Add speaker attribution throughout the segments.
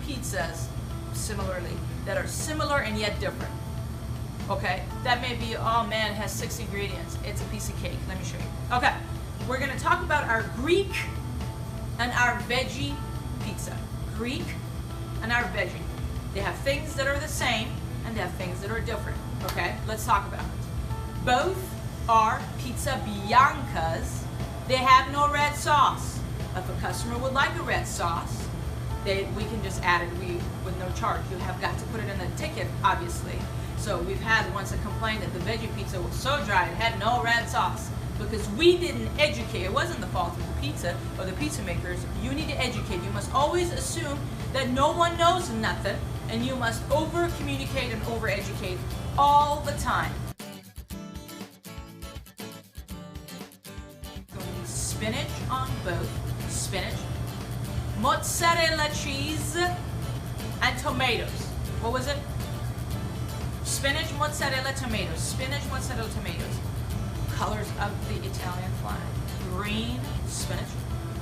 Speaker 1: pizzas, similarly, that are similar and yet different. Okay, that may be, oh man, it has 6 ingredients. It's a piece of cake. Let me show you. Okay, we're gonna talk about our Greek and our veggie pizza. Greek and our veggie. They have things that are the same and they have things that are different. Okay, let's talk about it. Both are pizza biancas. They have no red sauce. If a customer would like a red sauce, we can just add it with no charge. You have got to put it in the ticket, obviously. So we've had once a complaint that the veggie pizza was so dry it had no red sauce because we didn't educate. It wasn't the fault of the pizza or the pizza makers. You need to educate. You must always assume that no one knows nothing, and you must over communicate and over educate all the time. Spinach on both. Spinach, mozzarella cheese, and tomatoes. What was it? Spinach, mozzarella, tomatoes. Spinach, mozzarella, tomatoes. Colors of the Italian flag. Green spinach,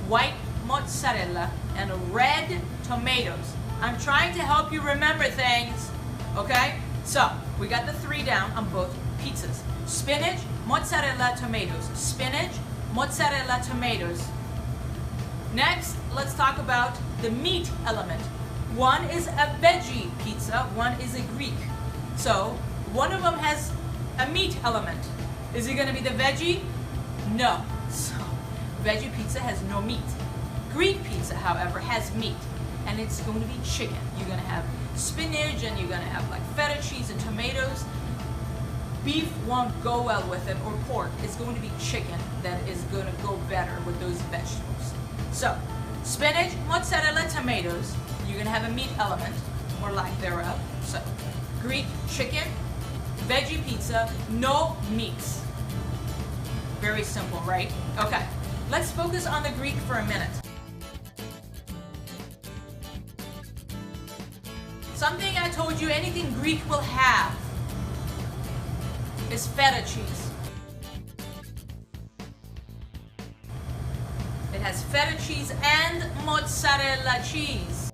Speaker 1: white mozzarella, and red tomatoes. I'm trying to help you remember things, okay? So, we got the 3 down on both pizzas. Spinach, mozzarella, tomatoes. Spinach, mozzarella, tomatoes. Next, let's talk about the meat element. One is a veggie pizza, one is a Greek. So, one of them has a meat element. Is it going to be the veggie? No. So, veggie pizza has no meat. Greek pizza, however, has meat. And it's going to be chicken. You're going to have spinach and you're going to have like feta cheese and tomatoes. Beef won't go well with it, or pork. It's going to be chicken that is going to go better with those vegetables. So, spinach, mozzarella, tomatoes. You're going to have a meat element, or lack thereof. So, Greek chicken, veggie pizza, no meats. Very simple, right? Okay, let's focus on the Greek for a minute. Something I told you anything Greek will have is feta cheese. It has feta cheese and mozzarella cheese.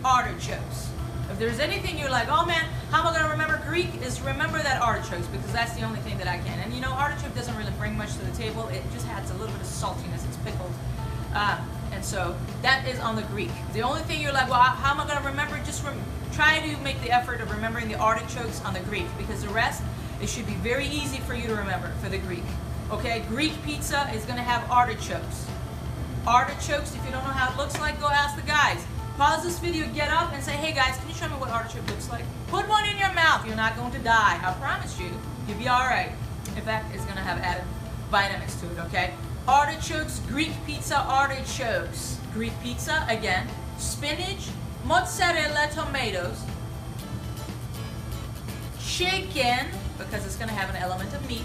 Speaker 1: Artichokes. If there's anything you're like, oh man, how am I going to remember Greek? Is remember that artichokes, because that's the only thing that I can. And you know, artichoke doesn't really bring much to the table. It just adds a little bit of saltiness. It's pickled. And so that is on the Greek. The only thing you're like, well, how am I going to remember? Just try to make the effort of remembering the artichokes on the Greek, because the rest, it should be very easy for you to remember for the Greek. Okay, Greek pizza is going to have artichokes. Artichokes, if you don't know how it looks like, go ask the guys. Pause this video, get up, and say, hey guys, can you show me what artichoke looks like? Put one in your mouth. You're not going to die. I promise you. You'll be all right. In fact, it's going to have added vitamins to it, okay? Artichokes, Greek pizza, artichokes. Greek pizza, again, spinach, mozzarella, tomatoes, chicken, because it's going to have an element of meat,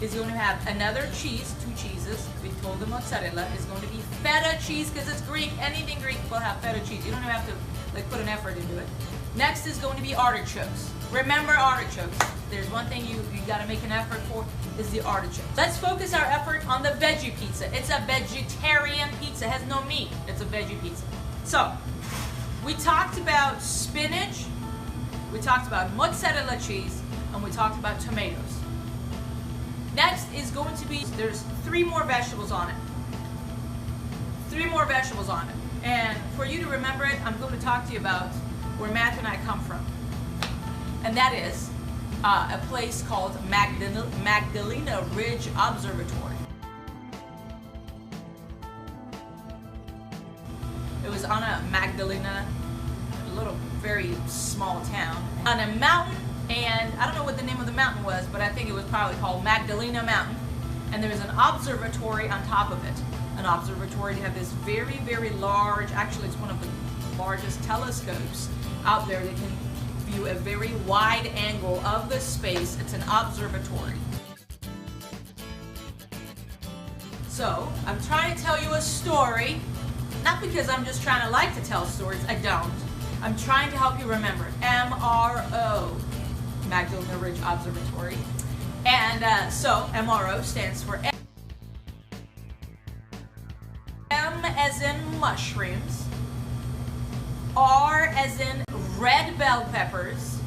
Speaker 1: is going to have another cheese, 2 cheeses. We told the mozzarella is going to be feta cheese because it's Greek. Anything Greek will have feta cheese. You don't even have to like put an effort into it. Next is going to be artichokes. Remember artichokes. There's one thing you got to make an effort for is the artichokes. Let's focus our effort on the veggie pizza. It's a vegetarian pizza. It has no meat. It's a veggie pizza. So, we talked about spinach, we talked about mozzarella cheese, and we talked about tomatoes. Next is going to be, there's 3 more vegetables on it. 3 more vegetables on it. And for you to remember it, I'm going to talk to you about where Matthew and I come from. And that is a place called Magdalena Ridge Observatory. It was on a Magdalena, a little very small town, on a mountain. And I don't know what the name of the mountain was, but I think it was probably called Magdalena Mountain. And there's an observatory on top of it. An observatory, they have this very, very large, actually it's one of the largest telescopes out there that can view a very wide angle of the space. It's an observatory. So, I'm trying to tell you a story, not because I'm just trying to like to tell stories, I don't. I'm trying to help you remember it. MRO. Magdalena Ridge Observatory. And so MRO stands for as in mushrooms, R as in red bell peppers,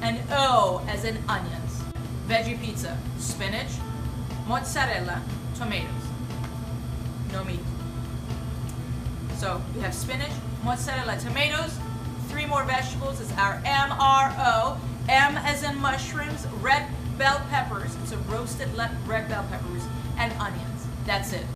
Speaker 1: and O as in onions. Veggie pizza, spinach, mozzarella, tomatoes. No meat. So we have spinach, mozzarella, tomatoes, 3 more vegetables is our MRO. M as in mushrooms, red bell peppers, so roasted red bell peppers, and onions. That's it.